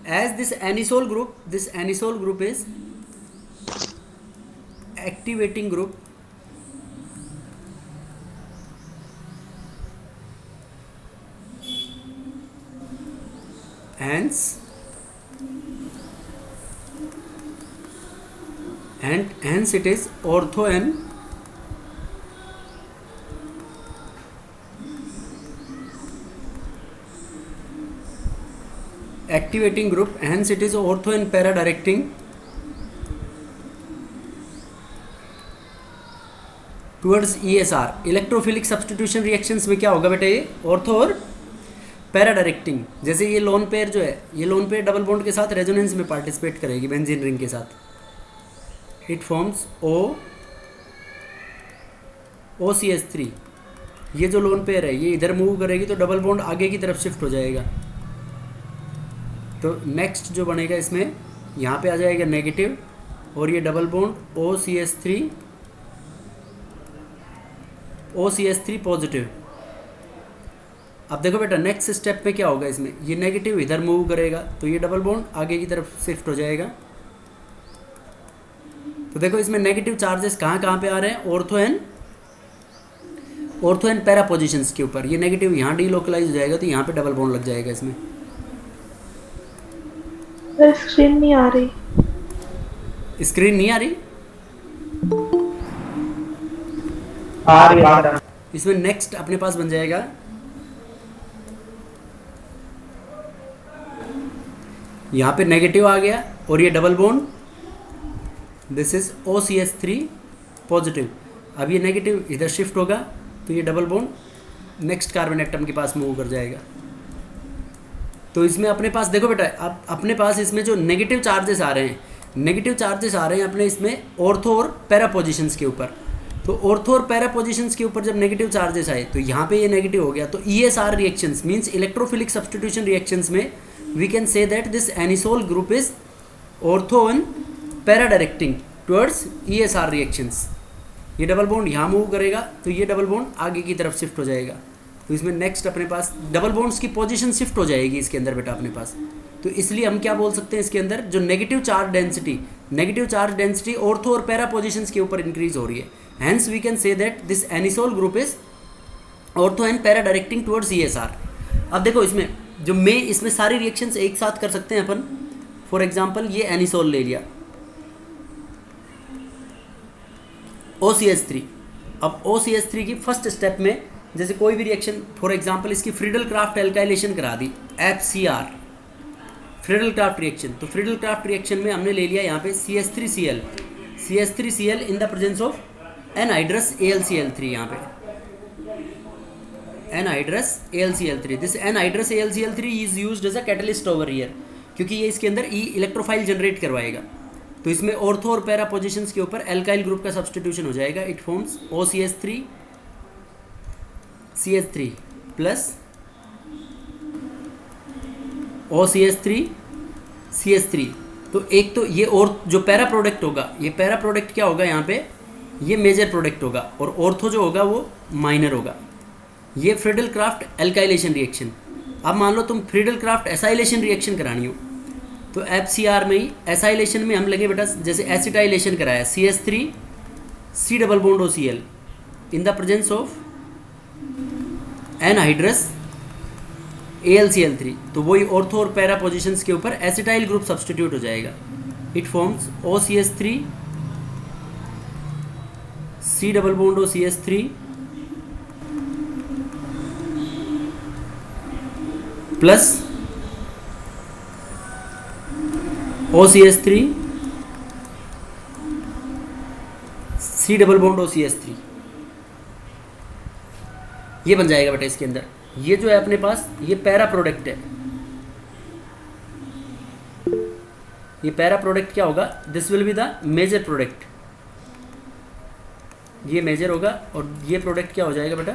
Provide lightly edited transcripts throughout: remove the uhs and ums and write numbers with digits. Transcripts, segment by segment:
as this anisole group is activating group, hence it is ortho n activating group, hence it is ortho and para directing towards ESR। Electrophilic substitution reactions में क्या होगा बेटा, ये ortho और para directing. जैसे ये lone pair जो है, ये लोन पेयर डबल बॉन्ड के साथ रेजोनेंस में पार्टिसिपेट करेगी बेंजीन रिंग के साथ, इट फॉर्म्स OCH3। ये जो लोन पेयर है ये इधर मूव करेगी तो डबल बॉन्ड आगे की तरफ शिफ्ट हो जाएगा। तो नेक्स्ट जो बनेगा इसमें, यहाँ पे आ जाएगा नेगेटिव और ये डबल बॉन्ड OCH3 पॉजिटिव। अब देखो बेटा नेक्स्ट स्टेप में क्या होगा, इसमें ये नेगेटिव इधर मूव करेगा तो ये डबल बॉन्ड आगे की तरफ शिफ्ट हो जाएगा। तो देखो इसमें नेगेटिव चार्जेस कहाँ पे आ रहे हैं, ऑर्थो एंड पैरा पोजीशंस के ऊपर। ये नेगेटिव यहाँ डीलोकलाइज हो जाएगा तो यहाँ पे डबल बॉन्ड लग जाएगा इसमें। स्क्रीन नहीं आ रही, स्क्रीन नहीं आ रही, आ रही। इसमें नेक्स्ट अपने पास बन जाएगा यहाँ पे नेगेटिव आ गया और ये double bond, this is OCH3 positive. अब ये नेगेटिव इधर शिफ्ट होगा तो ये double bond next carbon atom के पास मूव कर जाएगा। तो इसमें अपने पास देखो बेटा, अब अपने पास इसमें जो नेगेटिव चार्जेस आ रहे हैं, अपने इसमें ऑर्थो और पैरा पोजीशंस के ऊपर। तो ऑर्थो और पैरा पोजीशंस के ऊपर जब नेगेटिव चार्जेस आए तो यहाँ पे ये नेगेटिव हो गया। तो ESR reactions means electrophilic substitution reactions में we can say that this anisole group is ortho and para directing towards ESR reactions. ये डबल बॉन्ड यहाँ मूव करेगा तो ये डबल बॉन्ड आगे की तरफ शिफ्ट हो जाएगा। तो इसमें नेक्स्ट अपने पास डबल बॉन्ड्स की पोजीशन शिफ्ट हो जाएगी इसके अंदर बेटा अपने पास। तो इसलिए हम क्या बोल सकते हैं, इसके अंदर जो नेगेटिव चार्ज डेंसिटी ऑर्थो और पैरा पोजीशंस के ऊपर इंक्रीज हो रही है। Hence we can say that this anisole group is ortho and para directing towards ESR। अब देखो इसमें जो इसमें सारी रिएक्शंस एक साथ कर सकते हैं अपन। फॉर एग्जांपल ये एनिसोल ले लिया, OCH3। अब OCH3 की फर्स्ट स्टेप में जैसे कोई भी रिएक्शन, फॉर एग्जांपल इसकी फ्रीडल क्राफ्ट एल्काइलेशन करा दी, FCR फ्रीडल क्राफ्ट रिएक्शन। तो फ्रीडल क्राफ्ट रिएक्शन में हमने ले लिया यहाँ पे CH3Cl in the presence of anhydrous AlCl3। यहाँ पे anhydrous AlCl3, this anhydrous AlCl3 is used as a catalyst over here, क्योंकि ये इसके अंदर इलेक्ट्रोफाइल जनरेट करवाएगा। तो इसमें ऑर्थो और पैरा पोजीशंस के ऊपर एल्काइल ग्रुप का सब्स्टिट्यूशन हो जाएगा। It forms OCH3 plus OCH3CH3। तो एक तो ये और जो पैरा प्रोडक्ट होगा, ये पैरा प्रोडक्ट क्या होगा यहाँ पे, ये मेजर प्रोडक्ट होगा और ऑर्थो जो होगा वो माइनर होगा। ये फ्रीडल क्राफ्ट एल्काइलेशन रिएक्शन। अब मान लो तुम फ्रीडल क्राफ्ट एसाइलेशन रिएक्शन करानी हो तो FCR में ही एसाइलेशन में हम लगे बेटा, जैसे एसिटाइलेशन कराया CH3C double bond OCl in the presence of anhydrous AlCl3। तो वही ऑर्थो और पैरा पोजीशंस के ऊपर एसिटाइल ग्रुप सब्स्टिट्यूट हो जाएगा। It forms OCH3C double bond OCH3 plus OCH3C double bond OCH3। ये बन जाएगा बेटा इसके अंदर। ये जो है अपने पास ये पैरा प्रोडक्ट है। ये पैरा प्रोडक्ट क्या होगा, this will be the major product. ये मेजर होगा और ये प्रोडक्ट क्या हो जाएगा बेटा,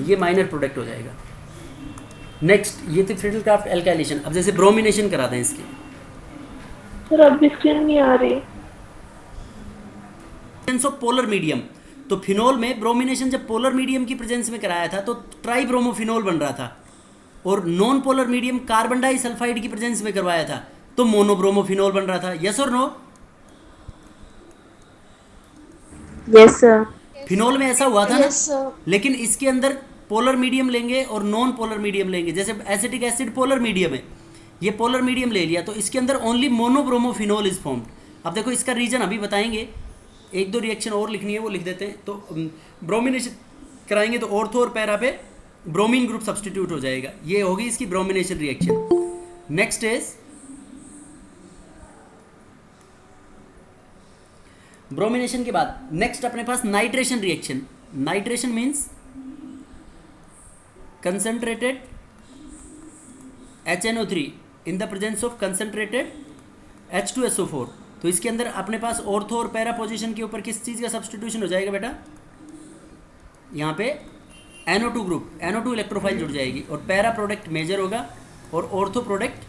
ये माइनर प्रोडक्ट हो जाएगा। नेक्स्ट ये थी फ्रीडल क्राफ्ट एल्काइलेशन। अब जैसे ब्रोमिनेशन करा दें इसके, सर अब स्क्रीन नहीं आ रही। पोलर मीडियम, तो फिनोल में ब्रोमिनेशन जब पोलर मीडियम की प्रेजेंस में कराया था तो ट्राइब्रोमोफिनोल बन रहा था, और non polar medium carbon disulphide की प्रेजेंस में करवाया था तो मोनोब्रोमोफिनोल बन रहा था, यस और नो? Yes sir. फिनोल में ऐसा हुआ था ना, यस सर। लेकिन इसके अंदर पोलर मीडियम लेंगे और नॉन पोलर मीडियम लेंगे। जैसे एसिटिक एसिड पोलर मीडियम है, ये पोलर मीडियम ले लिया, तो इसके अंदर ओनली मोनोब्रोमोफिनोल इज फॉर्म्ड। अब देखो इसका रीजन अभी बताएंगे, एक दो रिएक्शन और लिखनी है वो लिख देते हैं। तो ब्रोमिनेशन कराएंगे तो ऑर्थो और पैरा पे ब्रोमीन ग्रुप सब्सटीट्यूट हो जाएगा, ये होगी इसकी bromination reaction. Next is bromination के बाद नेक्स्ट अपने पास nitration reaction. Nitration means concentrated HNO3 in the presence of concentrated H2SO4। तो इसके अंदर अपने पास ऑर्थो और पैरा पोजीशन के ऊपर किस चीज़ का सब्सटीट्यूशन हो जाएगा बेटा? यहाँ पे NO2 ग्रुप, NO2 इलेक्ट्रोफाइल जुड़ जाएगी और पैरा प्रोडक्ट मेजर होगा और ऑर्थो प्रोडक्ट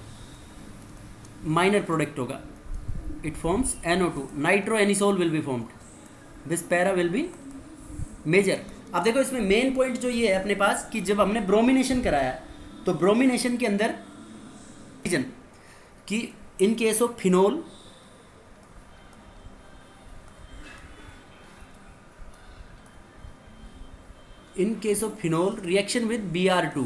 माइनर प्रोडक्ट होगा। It forms NO2, nitro anisole will be formed, this para will be major. अब देखो इसमें मेन पॉइंट जो ये है अपने पास कि जब हमने ब्रोमिनेशन कराया तो ब्रोमिनेशन के अंदर रीजन कि in case of phenol reaction with Br2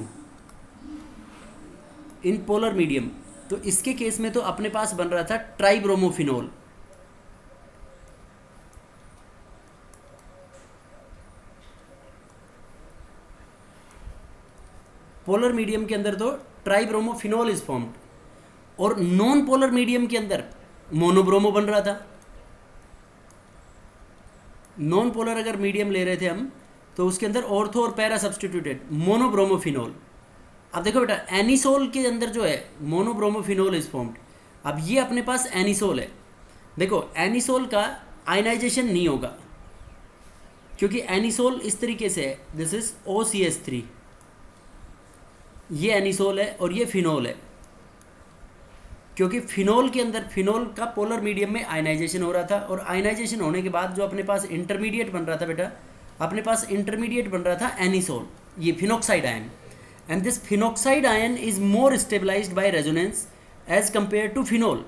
in polar medium, तो इसके केस में तो अपने पास बन रहा था ट्राइब्रोमोफिनोल। पोलर मीडियम के अंदर तो ट्राइब्रोमोफिनोल इज फॉर्म्ड, और नॉन पोलर मीडियम के अंदर मोनोब्रोमो बन रहा था। नॉन पोलर अगर मीडियम ले रहे थे हम तो उसके अंदर ऑर्थो और पैरा सब्सटीट्यूटेड मोनोब्रोमोफिनोल। अब देखो बेटा एनिसोल के अंदर जो है मोनोब्रोमोफिनोल इज फॉर्म्ड। अब ये अपने पास एनिसोल है, देखो एनिसोल का आयनाइजेशन नहीं होगा क्योंकि एनिसोल इस तरीके से है, दिस इज OCH3, ये एनिसोल है और ये फिनोल है, क्योंकि फिनोल के अंदर फिनोल का पोलर मीडियम में आयनाइजेशन हो रहा था और आयनाइजेशन होने के बाद जो अपने पास इंटरमीडिएट बन रहा था बेटा, अपने पास इंटरमीडिएट बन रहा था एनिसोल, ये phenoxide ion, and this phenoxide ion is more stabilised by resonance as compare to phenol.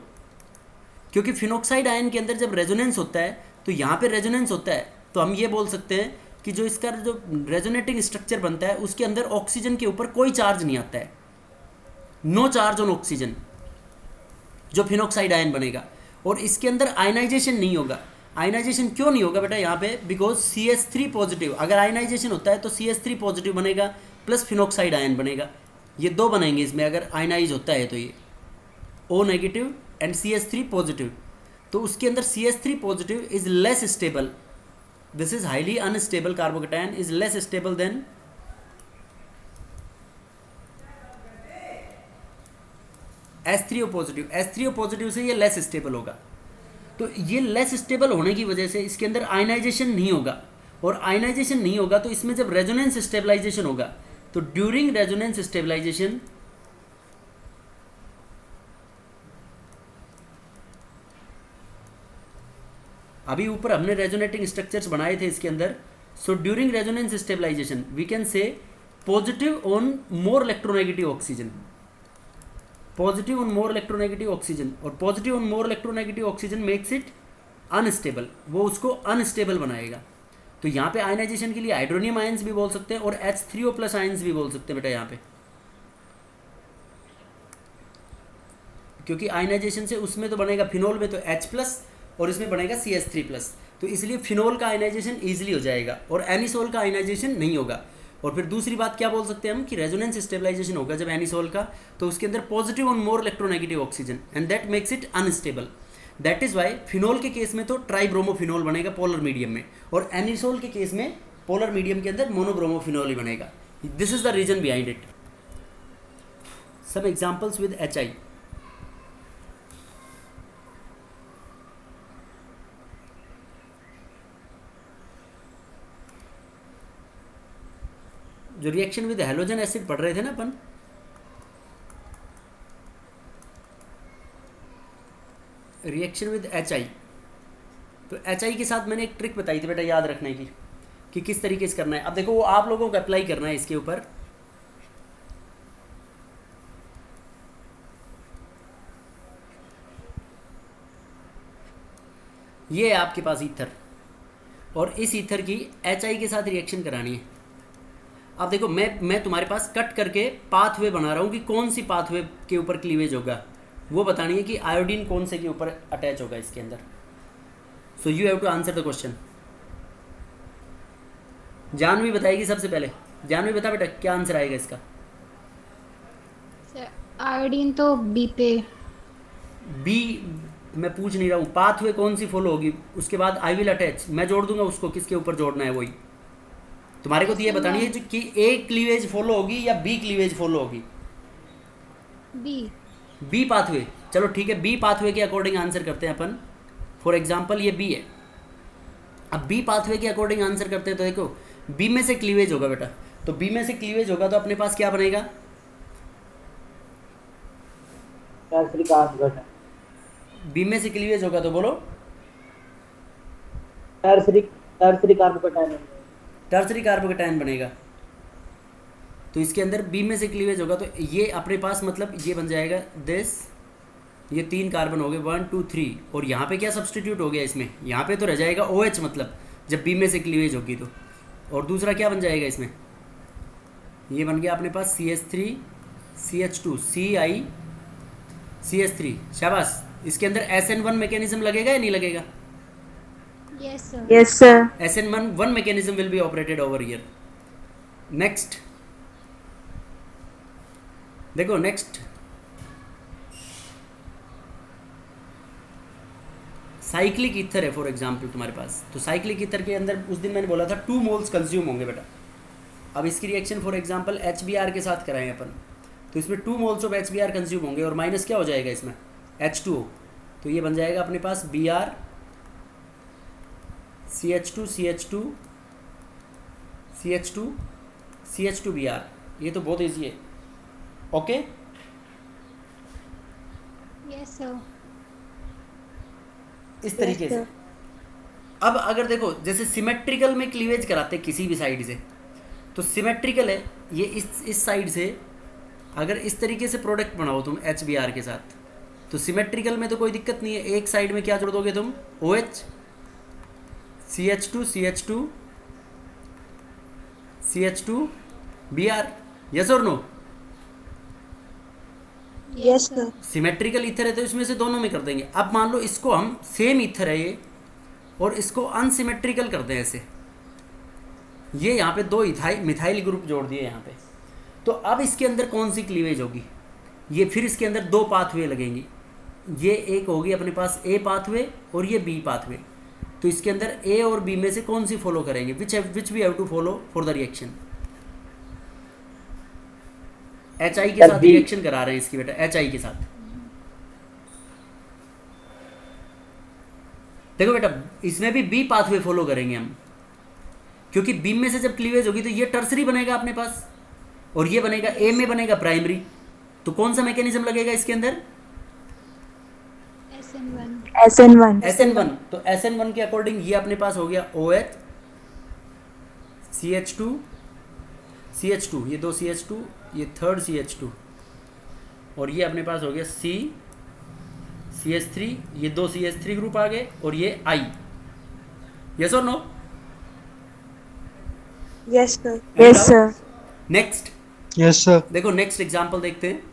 क्योंकि फिनोक्साइड आयन के अंदर जब रेजोनेंस होता है तो यहाँ पे रेजोनेंस होता है, तो हम ये बोल सकते हैं कि जो इसका जो रेजोनेटिंग स्ट्रक्चर बनता है उसके अंदर ऑक्सीजन के ऊपर कोई चार्ज नहीं आता है, नो चार्ज ऑन ऑक्सीजन, जो फिनोक्साइड आयन बनेगा। और इसके अंदर आयनाइजेशन नहीं होगा। आयनाइजेशन क्यों नहीं होगा बेटा यहाँ पे? बिकॉज CH3 पॉजिटिव, अगर आयनाइजेशन होता है तो CH3 पॉजिटिव बनेगा प्लस फिनोक्साइड आयन बनेगा, ये दो बनेंगे इसमें अगर आयनाइज होता है तो, ये O negative and CH3 positive. तो उसके अंदर CH3 positive is less stable, this is highly unstable carbocation, is less stable then H3O positive. H3O positive से ये लेस स्टेबल होगा, तो ये लेस स्टेबल होने की वजह से इसके अंदर आयनाइजेशन नहीं होगा, और आयनाइजेशन नहीं होगा तो इसमें जब रेजोनेंस स्टेबलाइजेशन होगा तो ड्यूरिंग रेजोनेंस स्टेबलाइजेशन अभी ऊपर हमने रेजोनेटिंग स्ट्रक्चर्स बनाए थे इसके अंदर, so during resonance stabilization we can say positive on more electronegative oxygen, positive on more electronegative oxygen, और positive on more electronegative oxygen makes it unstable, वो उसको अनस्टेबल बनाएगा। तो यहाँ पे आयनाइजेशन के लिए हाइड्रोनियम आयंस भी बोल सकते हैं और H3O प्लस आयंस भी बोल सकते हैं बेटा यहाँ पे, क्योंकि आयनाइजेशन से उसमें तो बनेगा फिनोल में तो H प्लस और इसमें बनेगा CH3 प्लस, तो इसलिए फिनोल का आयनाइजेशन ईजिली हो जाएगा और एनिसोल का आयनाइजेशन नहीं होगा। और फिर दूसरी बात क्या बोल सकते हैं हम कि रेजोनेंस स्टेबलाइजेशन होगा जब एनिसोल का, तो उसके अंदर positive on more electronegative oxygen and that makes it unstable. That is why phenol के केस में तो ट्राइब्रोमोफिनोल बनेगा पोलर मीडियम में, और एनिसोल के केस में पोलर मीडियम के अंदर मोनोब्रोमोफिनोल ही बनेगा। This is the reason behind it. सब एग्जाम्पल्स विद HI। जो रिएक्शन विद हैलोजन एसिड पढ़ रहे थे ना अपन, रिएक्शन विद HI, तो HI के साथ मैंने एक ट्रिक बताई थी बेटा याद रखने की कि किस तरीके से करना है। अब देखो वो आप लोगों को अप्लाई करना है इसके ऊपर। ये है आपके पास ईथर, और इस ईथर की HI के साथ रिएक्शन करानी है। अब देखो मैं तुम्हारे पास कट करके पाथवे बना रहा हूँ कि कौन सी पाथवे के ऊपर क्लीवेज होगा, वो बतानी है कि आयोडीन कौन से के ऊपर अटैच होगा इसके अंदर। So you have to answer the question. Jahnavi बताएगी सबसे पहले। जानवी बता बेटा क्या आंसर आएगा इसका। आयोडीन तो बी पे। बी मैं पूछ नहीं रहा हूँ, पाथवे कौन सी फॉलो होगी, उसके बाद आई विल अटैच, मैं जोड़ दूंगा उसको, किसके ऊपर जोड़ना है वही तुम्हारे को तो ये बतानी है जो कि ए क्लीवेज फॉलो होगी या बी क्लीवेज फॉलो होगी। बी पाथवे, चलो ठीक है, बी पाथवे के अकॉर्डिंग आंसर करते हैं अपन। फॉर एग्जांपल ये बी है, अब बी पाथवे के अकॉर्डिंग आंसर करते हैं तो देखो बी में से क्लीवेज होगा बेटा, तो बी में से क्लीवेज होगा तो अपने पास क्या बनेगा, टर्सरी कार्बोकेटाइन। बी में से क्लीवेज होगा तो बोलो टर्सरी कार्बोकेटाइन। टर्सरी कार्बोकेटाइन बनेगा। तो इसके अंदर बी में से क्लीवेज होगा तो ये अपने पास मतलब ये बन जाएगा दिस, ये 3 कार्बन हो गए 1 2 3, और यहाँ पे क्या सब्सटीट्यूट हो गया इसमें, यहाँ पे तो रह जाएगा OH, मतलब जब बी में से क्लीवेज होगी तो। और दूसरा क्या बन जाएगा इसमें, ये बन गया अपने पास CH3 CH2 CH3, शाबाश। इसके अंदर SN1 मैकेनिज्म लगेगा या नहीं लगेगा। Yes sir. Yes, sir. SN1 mechanism will be operated over here. Next, देखो नेक्स्ट साइक्लिक ईथर है फॉर एग्जांपल तुम्हारे पास, तो साइक्लिक ईथर के अंदर उस दिन मैंने बोला था 2 मोल्स कंज्यूम होंगे बेटा। अब इसकी रिएक्शन फॉर एग्जांपल HBr के साथ कराएं अपन, तो इसमें 2 मोल्स ऑफ HBr कंज्यूम होंगे और माइनस क्या हो जाएगा इसमें H2O, तो ये बन जाएगा अपने पास Br CH2 CH2 CH2 CH2 Br। ये तो बहुत ईजी है। Okay yes sir. इस तरीके से। अब अगर देखो जैसे सिमेट्रिकल में क्लीवेज कराते हैं किसी भी साइड से, तो सिमेट्रिकल है ये इस साइड से, अगर इस तरीके से प्रोडक्ट बनाओ तुम HBr के साथ, तो सिमेट्रिकल में तो कोई दिक्कत नहीं है। एक साइड में क्या जोड़ दोगे तुम OH CH2 CH2 CH2 Br, yes और no. Yes, sir. Symmetrical ether है तो इसमें से दोनों में कर देंगे। अब मान लो इसको हम सेम ईथर है ये, और इसको अनसिमेट्रिकल कर दें ऐसे, ये यहाँ पे 2 मिथाइल ग्रुप जोड़ दिए यहाँ पे, तो अब इसके अंदर कौन सी क्लीवेज होगी, ये फिर इसके अंदर 2 पाथवे लगेंगी। ये एक होगी अपने पास A पाथवे और ये B पाथवे, तो इसके अंदर A और B में से कौन सी फॉलो करेंगे, which we have to follow for the reaction. HI के साथ रिएक्शन करा रहे हैं इसकी बेटा, HI के साथ। देखो बेटा इसमें भी B पाथवे फॉलो करेंगे हम, क्योंकि B में से जब क्लीवेज होगी तो ये टर्सरी बनेगा अपने पास, और ये बनेगा A में बनेगा प्राइमरी, तो कौन सा मैकेनिज्म लगेगा इसके अंदर SN1. SN1, तो SN1 के अकॉर्डिंग ये अपने पास हो गया OH CH2 CH2, ये 2 CH2, ये 3rd CH2, और ये अपने पास हो गया CH3, ये 2 CH3 ग्रुप आ गए, और ये I, यस और no. Yes, sir. Yes, sir. Next, yes sir. देखो नेक्स्ट एग्जांपल देखते हैं।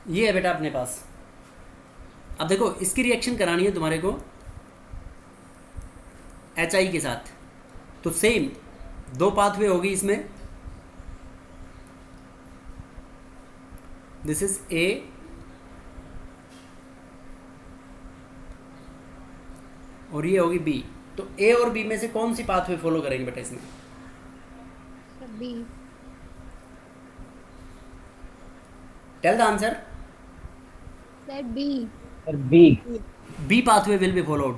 ये है बेटा अपने पास। अब देखो इसकी रिएक्शन करानी है तुम्हारे को HI के साथ, तो सेम 2 पाथवे होगी इसमें, दिस इज A और ये होगी B, तो A और B में से कौन सी पाथवे फॉलो करेंगे बेटा इसमें, B. Tell the answer. B. B pathway will be followed,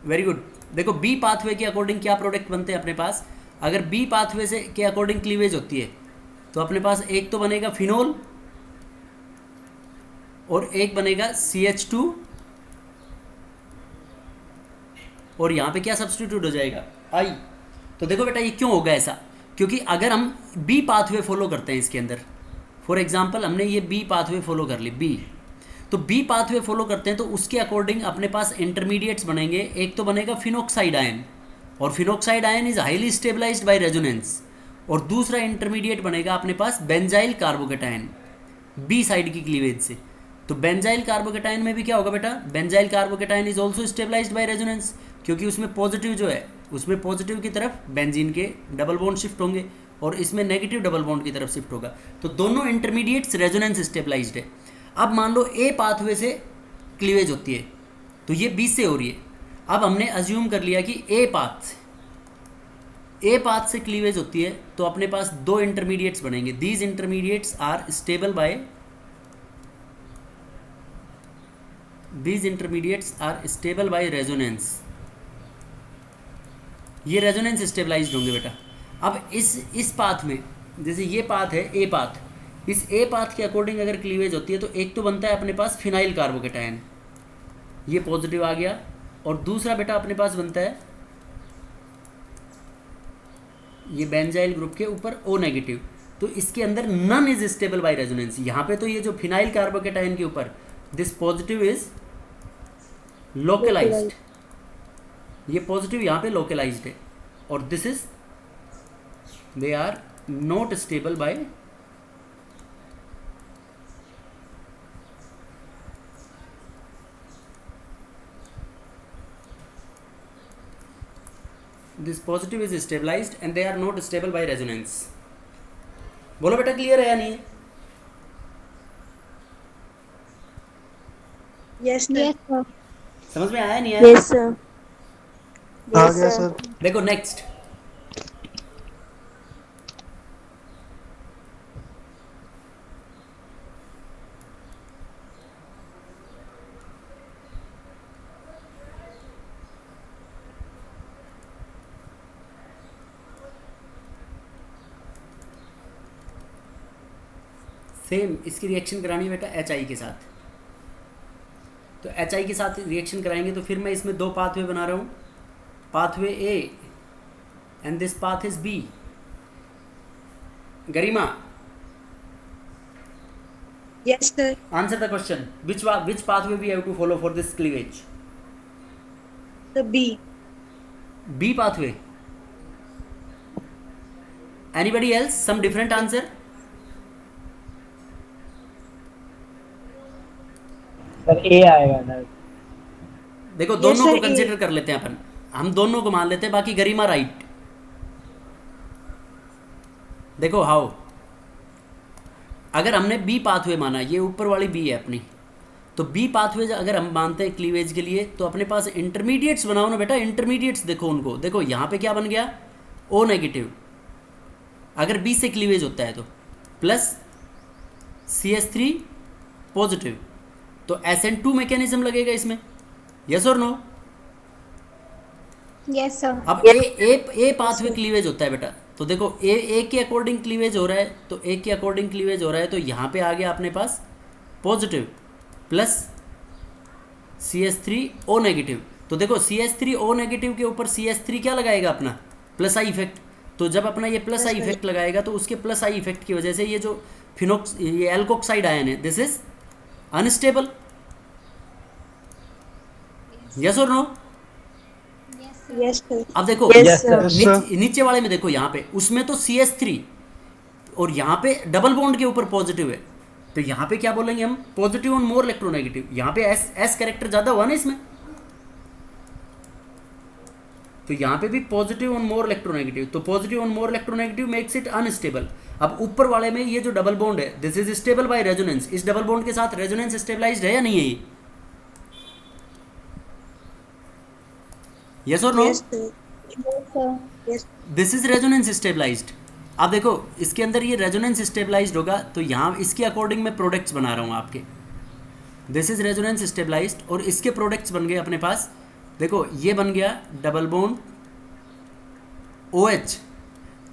very good. देखो बी पाथवे के अकॉर्डिंग क्या प्रोडक्ट बनते हैं अपने पास, अगर बी पाथवे से के अकॉर्डिंग क्लीवेज होती है तो अपने पास एक तो बनेगा फिनोल और एक बनेगा CH2 और यहाँ पे क्या सब्स्टिट्यूट हो जाएगा I। तो देखो बेटा ये क्यों होगा ऐसा, क्योंकि अगर हम B पाथवे फॉलो करते हैं इसके अंदर, फॉर एग्जांपल हमने ये B पाथवे फॉलो कर ली, B, तो B पाथवे फॉलो करते हैं तो उसके अकॉर्डिंग अपने पास इंटरमीडिएट्स बनेंगे। एक तो बनेगा फिनोक्साइड आयन और phenoxide ion is highly stabilised by resonance, और दूसरा इंटरमीडिएट बनेगा अपने पास बेंजाइल कार्बोकेटायन B साइड की क्लीवेज से। तो बेंजाइल कार्बोकेटायन में भी क्या होगा बेटा, benzyl carbocation is also stabilised by resonance, क्योंकि उसमें पॉजिटिव जो है उसमें पॉजिटिव की तरफ बेंजीन के डबल बॉन्ड शिफ्ट होंगे और इसमें नेगेटिव डबल बॉन्ड की तरफ शिफ्ट होगा। तो दोनों इंटरमीडिएट्स रेजोनेंस स्टेबलाइज्ड है। अब मान लो ए पाथवे से क्लीवेज होती है तो ये बी से हो रही है। अब हमने अज्यूम कर लिया कि ए पाथ से क्लीवेज होती है तो अपने पास दो इंटरमीडिएट्स बनेंगे। These intermediates are stable by resonance. ये रेजोनेंस स्टेबलाइज्ड होंगे बेटा। अब इस पाथ में, जैसे ये पाथ है ए पाथ, इस ए पाथ के अकॉर्डिंग अगर क्लीवेज होती है तो एक तो बनता है अपने पास फिनाइल कार्बोकेटायन, ये पॉजिटिव आ गया, और दूसरा बेटा अपने पास बनता है ये बेंजाइल ग्रुप के ऊपर O नेगेटिव। तो इसके अंदर none is stable by resonance. यहाँ पे तो ये जो फिनाइल कार्बोकेटायन के ऊपर दिस पॉजिटिव इज लोकलाइज्ड, ये पॉजिटिव यहाँ पे लोकलाइज्ड है, और this is they are not stable by this positive is stabilized and they are not stable by resonance। बोलो बेटा क्लियर है या नहीं? Yes, sir. Yes, sir. समझ में आया नहीं आया? Yes, sir. आ Yes, गया sir. सर। देखो नेक्स्ट, सेम इसकी रिएक्शन करानी है बेटा HI के साथ। तो HI के साथ रिएक्शन कराएंगे तो फिर मैं इसमें दो पाथवे बना रहा हूँ, pathway A and this path is B। Garima, Yes, sir. Answer the question, which pathway we have to follow for this cleavage? The B. B pathway. Anybody else? Some different answer? Sir A आएगा sir. देखो Yes, दोनों sir, को consider कर लेते हैं अपन, हम दोनों को मान लेते हैं, बाकी गरिमा राइट। देखो हाउ, अगर हमने बी पाथवे माना, ये ऊपर वाली बी है अपनी, तो बी पाथवे अगर हम मानते हैं क्लीवेज के लिए तो अपने पास इंटरमीडिएट्स बनाओ ना बेटा। इंटरमीडिएट्स देखो उनको, देखो यहाँ पे क्या बन गया O नेगेटिव, अगर बी से क्लीवेज होता है तो प्लस CH3 पॉजिटिव, तो SN2 मैकेनिज्म लगेगा इसमें, यस और नो? Yes, sir. अब ए पाथवे क्लीवेज होता है बेटा, तो देखो ए के अकॉर्डिंग क्लीवेज हो रहा है, तो ए के अकॉर्डिंग क्लीवेज हो रहा है तो यहाँ पे आ गया अपने पास positive plus CH3 O negative. तो देखो CH3 O नेगेटिव के ऊपर CH3 क्या लगाएगा अपना प्लस आई इफेक्ट, तो जब अपना ये प्लस आई इफेक्ट लगाएगा तो उसके प्लस आई इफेक्ट की वजह से ये जो ये एल्कोक्साइड आयन है दिस इज अनस्टेबल, यस और no? Yes, sir. Yes, sir. अब देखो Yes, Yes, sir. sir. नीचे वाले में देखो, यहाँ पे उसमें तो CH3 और यहाँ पे डबल बॉन्ड के ऊपर पॉजिटिव है, तो यहाँ पे क्या बोलेंगे हम, पॉजिटिव ऑन मोर इलेक्ट्रोनेगेटिव। यहाँ पे एस कैरेक्टर ज्यादा हुआ ना इसमें, तो यहाँ पे भी पॉजिटिव ऑन मोर इलेक्ट्रोनेगेटिव, तो positive on more electronegative makes it unstable. अब ऊपर वाले में ये जो डबल बॉन्ड है this is stable by resonance, इस डबल बॉन्ड के साथ रेजोनेंस स्टेबलाइज्ड है या नहीं है ये, यस और no? Yes, sir. Yes, sir. Yes. This is resonance stabilised. अब देखो इसके अंदर ये रेजोनेंस स्टेबलाइज्ड होगा तो यहाँ इसके अकॉर्डिंग मैं प्रोडक्ट्स बना रहा हूँ आपके, दिस इज रेजोनेंस स्टेबलाइज्ड, और इसके प्रोडक्ट्स बन गए अपने पास। देखो ये बन गया डबल बॉन्ड OH,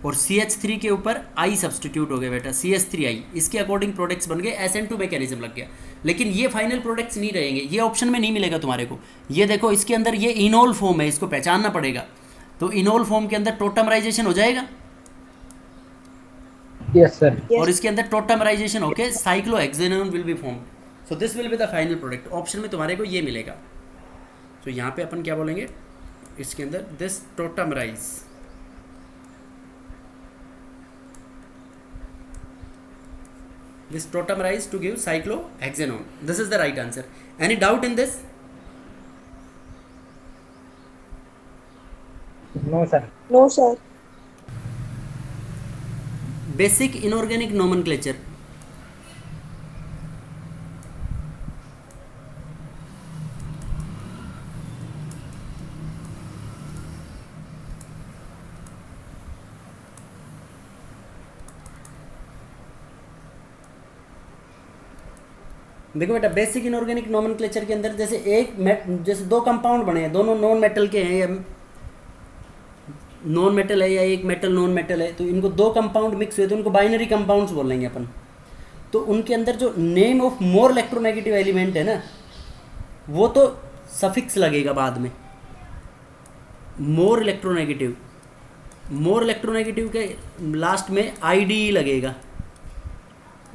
और CH3 के ऊपर I सब्सटीट्यूट हो गया बेटा, CH3I, इसके अकॉर्डिंग प्रोडक्ट्स बन गए, SN2 मैकेनिज्म लग गया। लेकिन ये फाइनल प्रोडक्ट्स नहीं रहेंगे, ये ऑप्शन में नहीं मिलेगा तुम्हारे को। ये देखो इसके अंदर ये इनोल फॉर्म है, इसको पहचानना पड़ेगा। तो इनोल फॉर्म के अंदर टोटमराइजेशन हो जाएगा, यस सर। और इसके अंदर टोटमराइजेशन होके cyclohexanone will be form. So this will be the final product. Option में तुम्हारे को ये मिलेगा। तो यहाँ पे अपन क्या बोलेंगे इसके अंदर, this टोटमराइज, this tautomerize to give cyclohexanone. This is the right answer. Any doubt in this? No sir. No, sir. Basic inorganic nomenclature. देखो बेटा, बेसिक इनऑर्गेनिक नोमेनक्लेचर के अंदर जैसे दो कंपाउंड बने हैं, दोनों नॉन मेटल के हैं, या नॉन मेटल है या एक मेटल नॉन मेटल है, तो इनको दो कंपाउंड मिक्स हुए तो उनको बाइनरी कंपाउंड्स बोलेंगे अपन। तो उनके अंदर जो name of more electronegative element है ना, वो तो सफिक्स लगेगा बाद में, मोर इलेक्ट्रोनेगेटिव के लास्ट में ID लगेगा,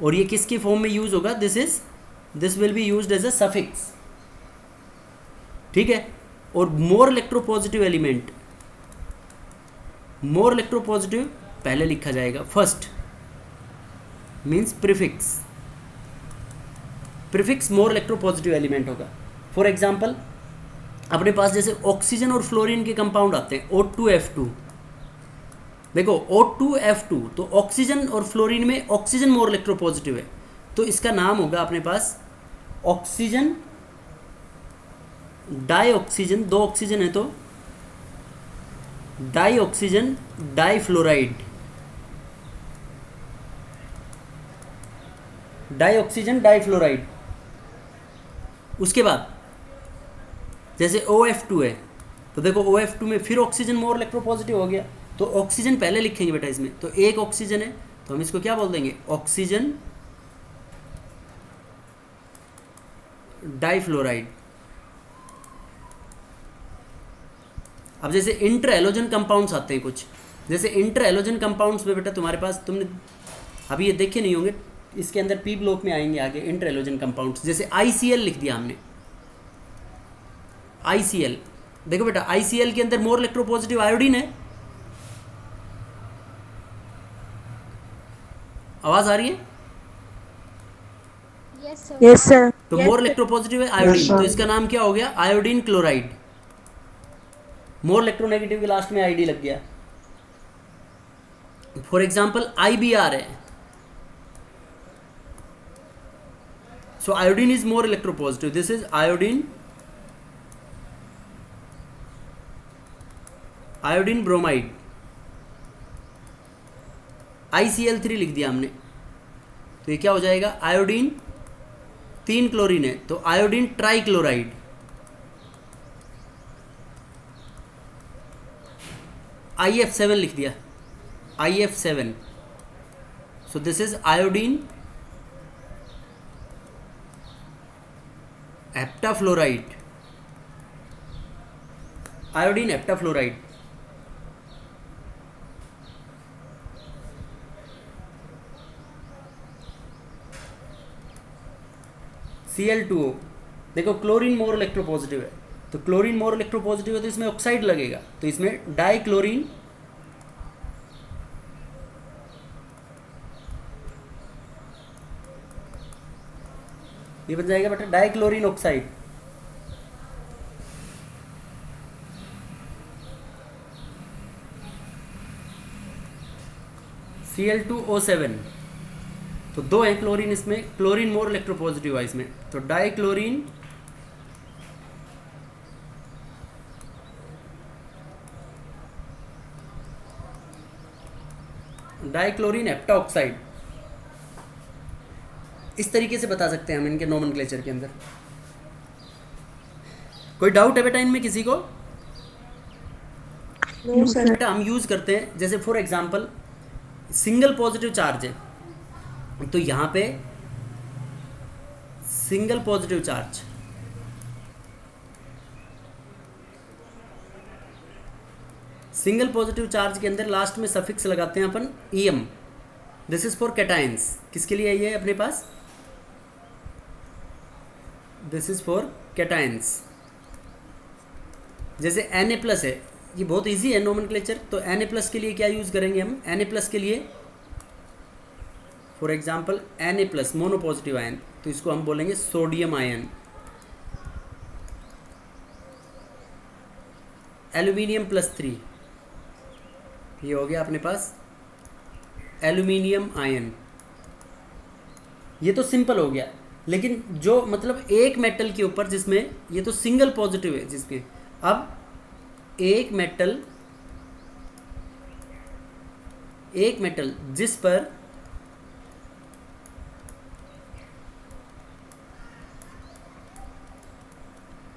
और ये किसकी फॉर्म में यूज होगा, this will be used as a suffix, ठीक है। और मोर इलेक्ट्रोपॉजिटिव पहले लिखा जाएगा, first means prefix more electropositive element होगा। फॉर एग्जांपल अपने पास जैसे ऑक्सीजन और फ्लोरीन के कंपाउंड आते हैं, O2F2। देखो O2F2, तो ऑक्सीजन और फ्लोरीन में ऑक्सीजन मोर इलेक्ट्रोपॉजिटिव है, तो इसका नाम होगा अपने पास ऑक्सीजन डाइऑक्सीजन, दो ऑक्सीजन है तो डाइऑक्सीजन डाइफ्लोराइड, उसके बाद जैसे OF2 है, तो देखो OF2 में फिर ऑक्सीजन मोर इलेक्ट्रोपॉजिटिव हो गया, तो ऑक्सीजन पहले लिखेंगे बेटा इसमें, तो एक ऑक्सीजन है तो हम इसको क्या बोल देंगे, ऑक्सीजन डाइफ्लोराइड। अब जैसे इंटर एलोजन कंपाउंड्स आते हैं कुछ, जैसे इंटर एलोजन कंपाउंड्स में बेटा तुम्हारे पास, तुमने अभी ये देखे नहीं होंगे, इसके अंदर P ब्लॉक में आएंगे आगे इंटर एलोजन कंपाउंड्स। जैसे ICL लिख दिया हमने, ICL, देखो बेटा ICL के अंदर मोर इलेक्ट्रोपॉजिटिव आयोडीन है, आवाज आ रही है? Yes, sir. Yes, sir. तो Yes, मोर sir. इलेक्ट्रोपॉजिटिव है आयोडीन, Yes, तो sir. इसका नाम क्या हो गया, आयोडीन क्लोराइड। मोर इलेक्ट्रोनेगेटिव के लास्ट में ID लग गया। फॉर एग्जाम्पल IBr है, so iodine is more electropositive, this is iodine bromide. ICl3 लिख दिया हमने, तो ये क्या हो जाएगा, आयोडीन, 3 क्लोरीन है तो आयोडीन ट्राइक्लोराइड। IF7 लिख दिया, IF7, so this is iodine heptafluoride, iodine heptafluoride. Cl2O, देखो क्लोरीन मोर इलेक्ट्रोपॉजिटिव है, तो क्लोरीन मोर इलेक्ट्रोपॉजिटिव है तो इसमें ऑक्साइड लगेगा, तो इसमें डाइक्लोरीन, ये बन जाएगा बेटा डाइक्लोरीन ऑक्साइड। Cl2O7, तो दो हैं क्लोरीन, इसमें क्लोरीन मोर इलेक्ट्रोपॉजिटिव है इसमें, तो डाइक्लोरीन हेप्टाऑक्साइड। इस तरीके से बता सकते हैं हम इनके नोमेनक्लेचर के अंदर। कोई डाउट है बेटा इनमें किसी को? No, sir. बेटा हम यूज़ करते हैं, जैसे for example single positive charge है, तो यहाँ पे single positive charge, single positive charge के अंदर लास्ट में सफिक्स लगाते हैं अपन em। This is for cations. किसके लिए ये अपने पास? This is for cations. जैसे Na+ है, ये बहुत इजी है नोमेनक्लेचर, तो Na+ के लिए क्या यूज़ करेंगे हम? Na+ के लिए फॉर एग्जांपल Na+ मोनोपॉजिटिव आयन, तो इसको हम बोलेंगे सोडियम आयन। एल्यूमिनियम +3, ये हो गया अपने पास एल्यूमिनियम आयन। ये तो सिंपल हो गया, लेकिन जो मतलब एक मेटल के ऊपर जिसमें ये तो सिंगल पॉजिटिव है जिसके, अब एक मेटल जिस पर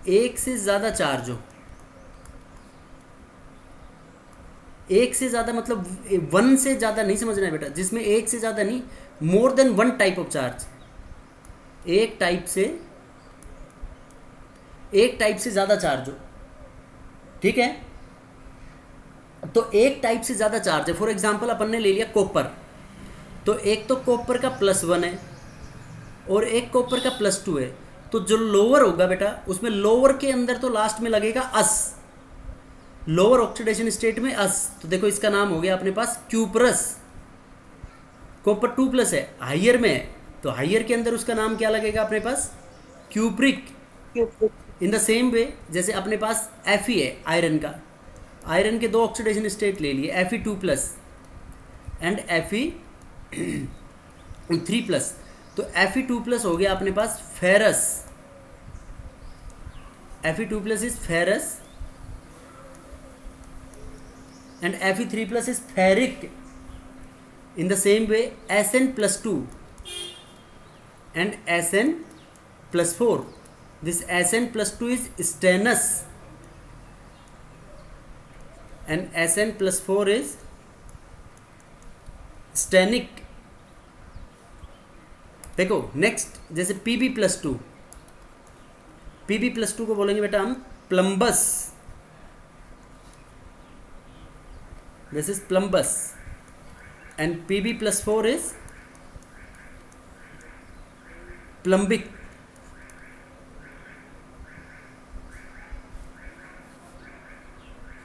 एक से ज़्यादा चार्ज हो, एक से ज़्यादा मतलब 1 से ज़्यादा नहीं समझना है बेटा, जिसमें एक से ज़्यादा नहीं, more than 1 type of charge, एक टाइप से ज़्यादा चार्ज हो, ठीक है। तो एक टाइप से ज़्यादा चार्ज है, फॉर एग्जांपल अपन ने ले लिया कॉपर, तो एक तो कॉपर का +1 है और एक कॉपर का +2 है, तो जो लोअर होगा बेटा उसमें लोअर के अंदर तो लास्ट में लगेगा अस, लोअर ऑक्सीडेशन स्टेट में अस, तो देखो इसका नाम हो गया अपने पास क्यूपरस। कॉपर 2+ है, हाइयर में है, तो हाइयर के अंदर उसका नाम क्या लगेगा अपने पास? Cupric. In the same way जैसे अपने पास Fe है आयरन का, आयरन के 2 ऑक्सीडेशन स्टेट ले लिए, Fe2+ एंड Fe3+, तो Fe2+ हो गया अपने पास ferrous, Fe2+ is ferrous and Fe3+ is ferric. In the same way Sn+2 and Sn+4, this Sn+2 is stannous and Sn+4 is stannic। देखो नेक्स्ट जैसे Pb+2, Pb+2 को बोलेंगे बेटा हम प्लम्बस, this is plumbus and Pb+4 is plumbic।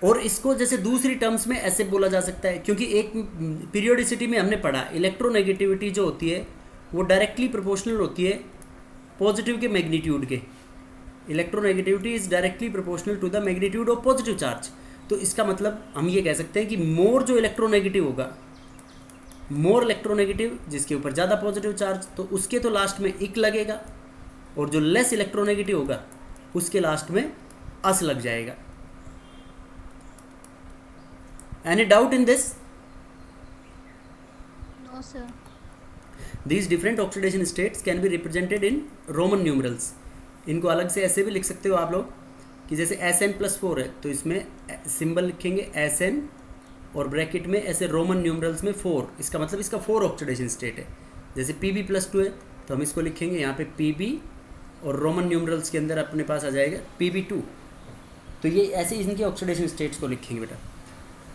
और इसको जैसे दूसरी टर्म्स में ऐसे बोला जा सकता है, क्योंकि एक पीरियोडिसिटी में हमने पढ़ा इलेक्ट्रोनेगेटिविटी जो होती है वो डायरेक्टली प्रोपोर्शनल होती है पॉजिटिव के मैग्नीट्यूड के। Electronegativity is directly proportional to the magnitude of positive charge. तो इसका मतलब हम ये कह सकते हैं कि मोर जो इलेक्ट्रोनेगेटिव होगा, मोर इलेक्ट्रोनेगेटिव जिसके ऊपर ज़्यादा पॉजिटिव चार्ज, तो उसके तो लास्ट में इक लगेगा, और जो लेस इलेक्ट्रोनेगेटिव होगा उसके लास्ट में अस लग जाएगा। Any doubt in this? No, sir. These different oxidation states can be represented in Roman numerals। इनको अलग से ऐसे भी लिख सकते हो आप लोग कि जैसे Sn+4 है तो इसमें सिंबल लिखेंगे Sn और ब्रैकेट में ऐसे रोमन न्यूमरल्स में 4, इसका मतलब इसका 4 ऑक्सीडेशन स्टेट है। जैसे Pb+2 है तो हम इसको लिखेंगे यहाँ पे Pb और रोमन न्यूमरल्स के अंदर अपने पास आ जाएगा Pb2। तो ये ऐसे इनके ऑक्सीडेशन स्टेट्स को लिखेंगे बेटा।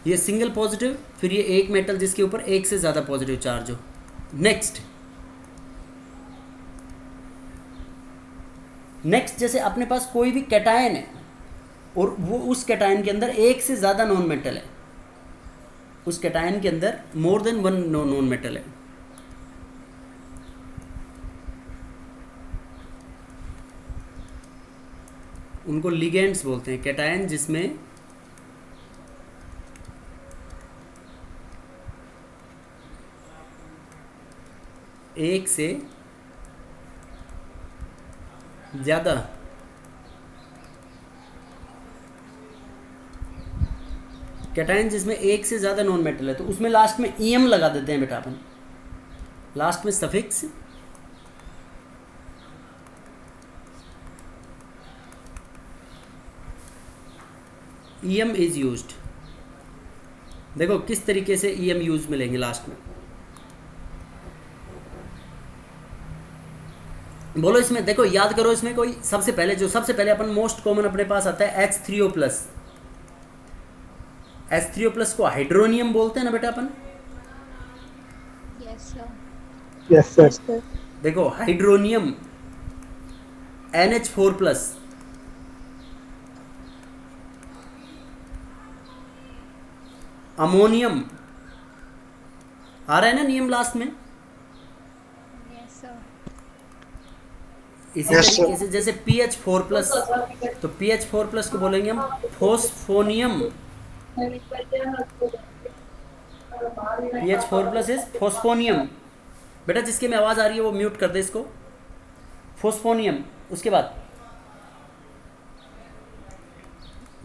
ये सिंगल पॉजिटिव, फिर ये एक मेटल जिसके ऊपर एक से ज़्यादा पॉजिटिव चार्ज हो। नेक्स्ट जैसे अपने पास कोई भी कैटायन है और वो उस कैटायन के अंदर एक से ज़्यादा नॉन मेटल है, उस कैटायन के अंदर मोर देन 1 नॉन मेटल है, उनको लिगेंड्स बोलते हैं। कैटायन जिसमें एक से ज़्यादा कैटायन जिसमें एक से ज़्यादा नॉन मेटल है, तो उसमें लास्ट में em लगा देते हैं बेटा अपन, लास्ट में सफिक्स em इज यूज्ड। देखो किस तरीके से EM यूज मिलेंगे लास्ट में। बोलो इसमें, देखो याद करो इसमें कोई सबसे पहले अपन मोस्ट कॉमन अपने पास आता है H3O प्लस। H3O प्लस को हाइड्रोनियम बोलते हैं ना बेटा अपन। Yes, sir. Yes sir. Yes, sir. देखो हाइड्रोनियम NH4 प्लस, अमोनियम आ रहा है ना नियम लास्ट में। Yes, sir. इसी Yes, तरीके से जैसे PH4 प्लस, तो PH4 प्लस को बोलेंगे हम फोस्फोनियम। PH4 plus is फोस्फोनियम। बेटा जिसके में आवाज़ आ रही है वो म्यूट कर दे इसको। फोस्फोनियम। उसके बाद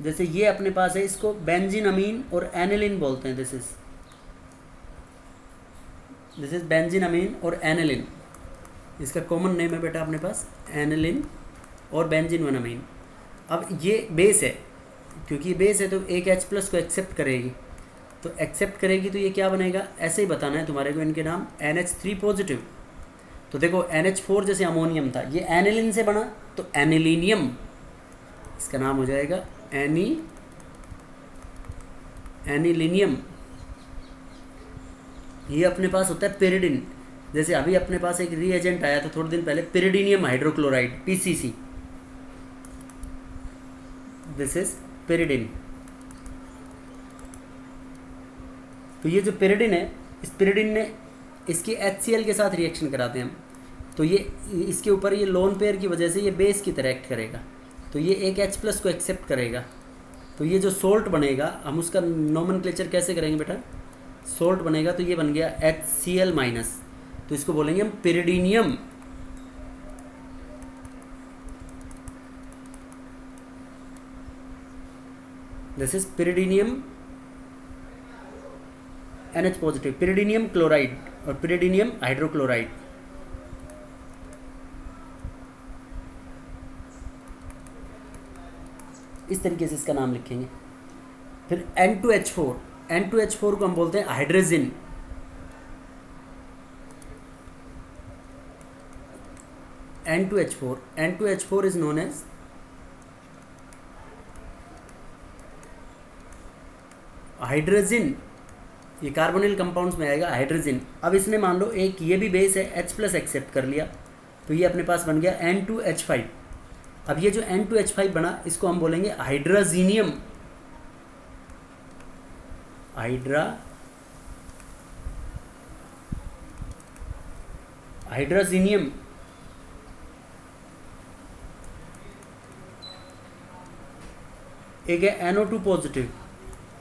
जैसे ये अपने पास है, इसको बेंजीन अमीन और एनिलिन बोलते हैं। दिस इज बेंजीन अमीन और एनिलिन। इसका कॉमन नेम है बेटा अपने पास एनिलिन और बेंजीन 1 अमीन। अब ये बेस है, क्योंकि ये बेस है तो एक H प्लस को एक्सेप्ट करेगी, तो एक्सेप्ट करेगी तो ये क्या बनेगा, ऐसे ही बताना है तुम्हारे को इनके नाम। NH3 positive. तो देखो NH4 जैसे अमोनियम था, ये एनिलिन से बना तो एनिलीनियम, इसका नाम हो जाएगा एनिलीनियम। ये अपने पास होता है पिरिडिन। जैसे अभी अपने पास एक रीएजेंट आया था थोड़े दिन पहले, pyridinium hydrochloride PCC। This is pyridine. तो ये जो पिरिडिन है, इस पिरिडिन ने इसके HCl के साथ रिएक्शन कराते हैं हम, तो ये इसके ऊपर ये लोन पेयर की वजह से ये बेस की तरह एक्ट करेगा, तो ये एक H प्लस को एक्सेप्ट करेगा। तो ये जो सोल्ट बनेगा, हम उसका नोमेनक्लेचर कैसे करेंगे बेटा, सोल्ट बनेगा तो ये बन गया HCl माइनस, तो इसको बोलेंगे हम pyridinium. This is pyridinium NH positive, pyridinium chloride और पिरिडीनियम हाइड्रोक्लोराइड। इस तरीके से इसका नाम लिखेंगे। फिर N2H4, N2H4 को हम बोलते हैं hydrogen. N2H4 is known as hydrogen. ये कार्बोनिल कंपाउंड्स में आएगा हाइड्रोजन। अब इसने मान लो एक ये भी बेस है, H प्लस एक्सेप्ट कर लिया, तो ये अपने पास बन गया N2H5। अब ये जो N2H5 बना, इसको हम बोलेंगे हाइड्रोजीनियम। हाइड्रोजीनियम। एक है NO2 पॉजिटिव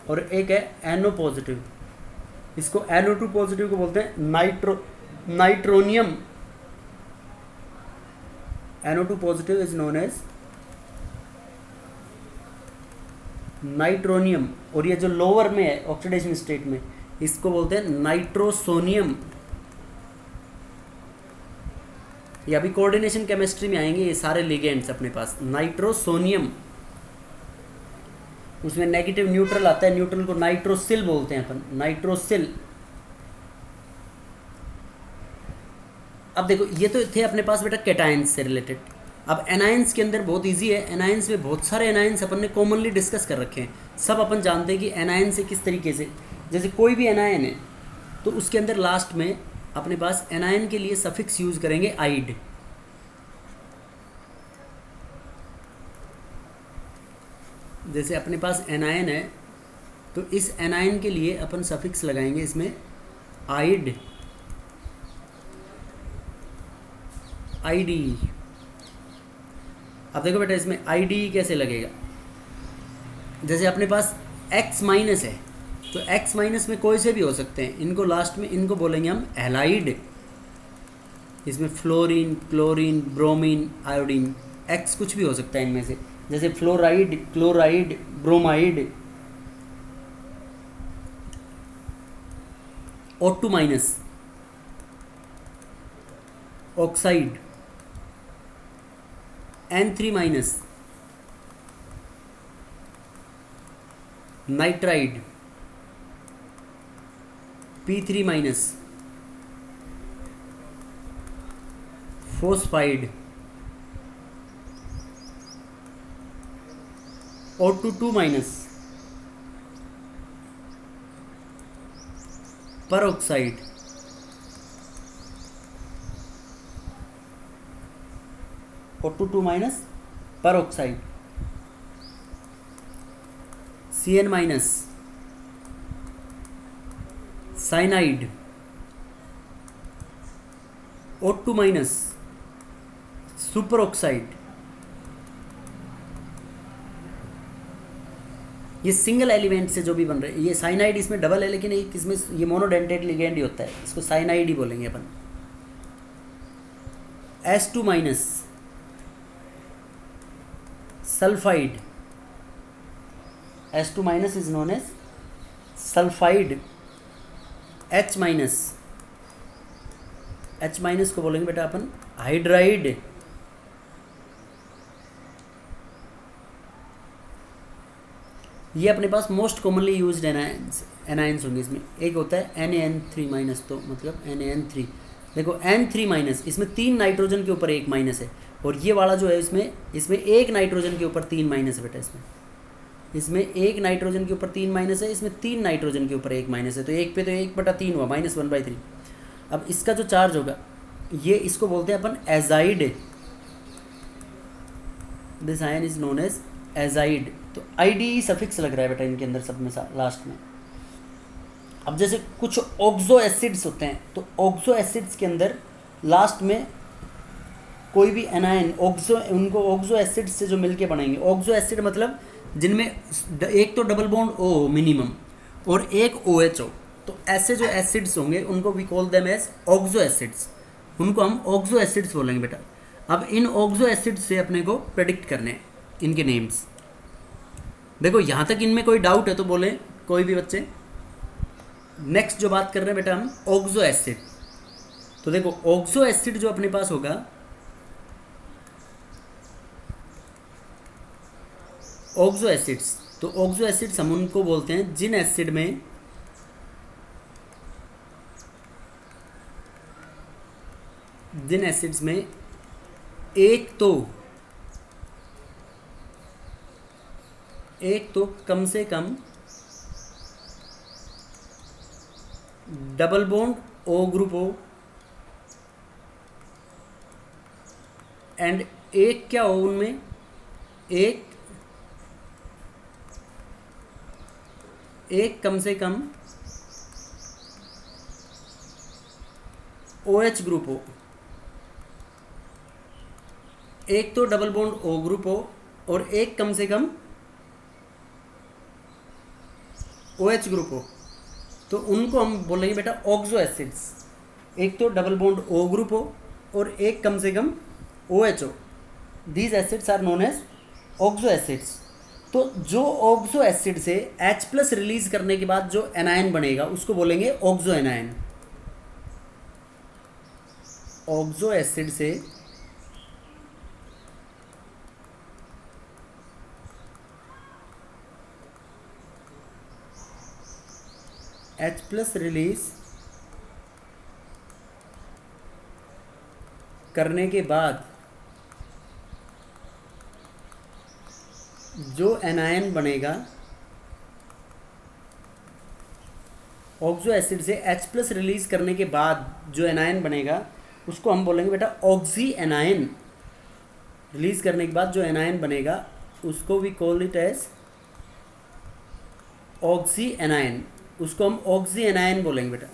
और एक है NO पॉजिटिव। इसको NO2 पॉजिटिव को बोलते हैं nitronium. NO2 positive is known as nitronium, और ये जो लोअर में है ऑक्सीडेशन स्टेट में, इसको बोलते हैं नाइट्रोसोनियम। ये अभी कोऑर्डिनेशन केमिस्ट्री में आएंगे ये सारे लिगेंड्स अपने पास। नाइट्रोसोनियम, उसमें नेगेटिव न्यूट्रल आता है, न्यूट्रल को नाइट्रोसिल बोलते हैं अपन, नाइट्रोसिल। अब देखो ये तो थे अपने पास बेटा कैटायंस से रिलेटेड। अब एनायंस के अंदर बहुत इजी है। एनायंस में बहुत सारे एनायंस अपन ने कॉमनली डिस्कस कर रखे हैं। सब अपन जानते हैं कि एनायन से किस तरीके से, जैसे कोई भी एनायन है तो उसके अंदर लास्ट में अपने पास एनायन के लिए सफिक्स यूज करेंगे आइड। जैसे अपने पास एनायन है तो इस एनायन के लिए अपन सफिक्स लगाएंगे इसमें आइड, आईडी। अब देखो बेटा इसमें आईडी कैसे लगेगा, जैसे अपने पास X माइनस है तो X माइनस में कोई से भी हो सकते हैं, इनको लास्ट में इनको बोलेंगे हम हैलाइड। इसमें fluorine, chlorine, bromine, iodine, X कुछ भी हो सकता है इनमें से, जैसे fluoride, chloride, bromide. O2 minus, oxide, N3 minus, nitride, P3 minus phosphide O22 minus peroxide O22 minus peroxide Cn minus cyanide O2 minus super oxide. ये सिंगल एलिमेंट से जो भी बन रहे हैं, ये साइनाइड इसमें डबल है लेकिन एक इसमें ये मोनोडेंटेट लिगेंड ही होता है, इसको साइनाइड ही बोलेंगे अपन। S2 minus sulphide, S2 minus is known as sulphide. H minus को बोलेंगे बेटा अपन हाइड्राइड। ये अपने पास मोस्ट कॉमनली यूज्ड एनायंस होंगे। इसमें एक होता है NaN3 माइनस, तो मतलब NaN3। देखो N3 माइनस, इसमें 3 नाइट्रोजन के ऊपर 1 माइनस है, और ये वाला जो है इसमें 1 नाइट्रोजन के ऊपर 3 माइनस है बेटा। इसमें 1 नाइट्रोजन के ऊपर 3 माइनस है, इसमें 3 नाइट्रोजन के ऊपर 1 माइनस है, तो 1 पे तो 1/3 हुआ, -1/3। अब इसका जो चार्ज होगा, ये इसको बोलते हैं अपन azide. This ion is known as azide. तो आईडी सफिक्स लग रहा है बेटा इनके अंदर सब में लास्ट में। अब जैसे कुछ ऑक्सो एसिड्स होते हैं, तो ऑक्सो एसिड्स के अंदर लास्ट में कोई भी एनायन उनको ऑक्सो एसिड्स से जो मिलके बनेंगे, ऑक्सो एसिड मतलब जिनमें एक तो डबल बॉन्ड O हो मिनिमम और एक OH हो, तो ऐसे जो एसिड्स होंगे उनको we call them as oxo acids. उनको हम ऑक्सो एसिड्स बोलेंगे बेटा। अब इन ऑक्सो एसिड्स से अपने को प्रेडिक्ट करने हैं इनके नेम्स। देखो यहाँ तक इनमें कोई डाउट है तो बोले कोई भी बच्चे। नेक्स्ट जो बात कर रहे हैं बेटा हम ऑक्सो एसिड। तो देखो ऑक्सो एसिड जो अपने पास होगा, ऑक्सो एसिड्स, तो ऑक्सो एसिड्स हम उनको बोलते हैं जिन एसिड्स में एक तो कम से कम डबल बॉन्ड O ग्रुप हो, एंड एक क्या हो उनमें, एक कम से कम OH ग्रुप हो। एक तो डबल बॉन्ड O ग्रुप हो और एक कम से कम OH ग्रुप हो, तो उनको हम बोलेंगे बेटा ऑक्सो एसिड्स। एक तो डबल बॉन्ड O ग्रुप हो और एक कम से कम OH हो, these acids are known as oxo acids. तो जो ऑक्सो एसिड से H+ रिलीज करने के बाद जो एनायन बनेगा उसको बोलेंगे ऑक्सो एनायन। ऑक्सो एसिड से H+ रिलीज करने के बाद जो एनायन बनेगा, ऑक्सो एसिड से H+ रिलीज करने के बाद जो एनायन बनेगा उसको हम बोलेंगे बेटा ऑक्सी एनायन। रिलीज करने के बाद जो एनायन बनेगा उसको we call it as oxy anion. उसको हम ऑक्सी एनायन बोलेंगे बेटा।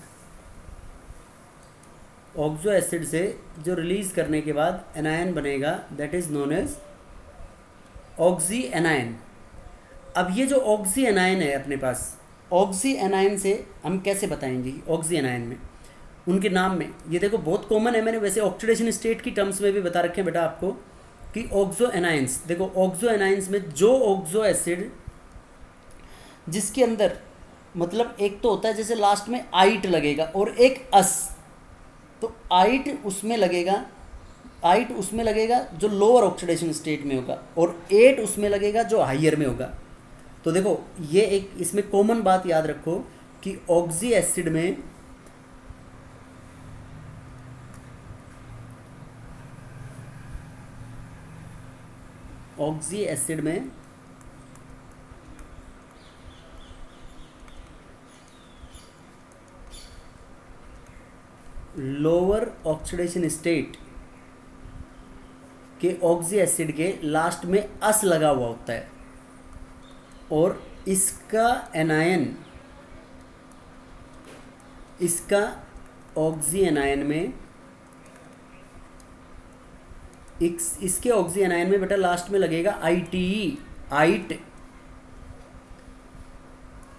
ऑक्सो एसिड से जो रिलीज करने के बाद एनायन बनेगा that is known as oxy anion. अब ये जो ऑक्सी एनायन है अपने पास, ऑक्सी एनायन से हम कैसे बताएंगे ऑक्सी एनायन में उनके नाम में, ये देखो बहुत कॉमन है, मैंने वैसे ऑक्सीडेशन स्टेट की टर्म्स में भी बता रखे हैं बेटा आपको कि ऑक्सो एनायंस। देखो ऑक्सो एनायंस में जो ऑक्सो एसिड जिसके अंदर मतलब एक तो होता है जैसे लास्ट में आइट लगेगा और एक अस, तो आइट उसमें लगेगा जो लोअर ऑक्सीडेशन स्टेट में होगा और 8 उसमें लगेगा जो हाइयर में होगा। तो देखो ये एक इसमें कॉमन बात याद रखो कि ऑक्सी एसिड में ऑक्सी एसिड में लोअर ऑक्सीडेशन स्टेट के ऑक्सी एसिड के लास्ट में अस लगा हुआ होता है और इसका एनायन, इसका ऑक्सी एनायन में इसके ऑक्सी एनायन में बेटा लास्ट में लगेगा ITE, आइट।